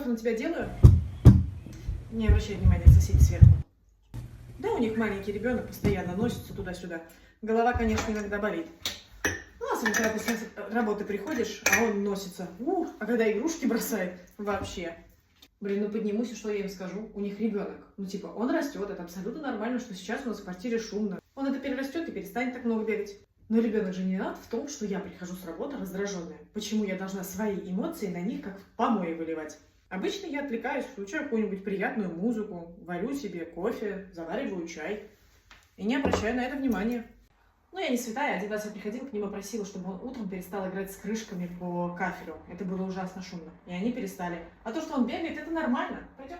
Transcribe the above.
кофе на тебя делаю. Не обращай внимания на соседей сверху. Да, у них маленький ребенок постоянно носится туда-сюда. Голова, конечно, иногда болит. Ну, особенно, когда после работы приходишь, а он носится. А когда игрушки бросает, вообще. Блин, ну поднимусь, и что я им скажу? У них ребенок. Ну, типа, он растет, это абсолютно нормально, что сейчас у нас в квартире шумно. Он это перерастет и перестанет так много бегать. Но ребенок же не виноват в том, что я прихожу с работы раздраженная. Почему я должна свои эмоции на них как в помои выливать? Обычно я отвлекаюсь, включаю какую-нибудь приятную музыку, варю себе кофе, завариваю чай и не обращаю на это внимания. Но я не святая, один раз я приходила к ним и просила, чтобы он утром перестал играть с крышками по кафелю. Это было ужасно шумно. И они перестали. А то, что он бегает, это нормально. Пойдем.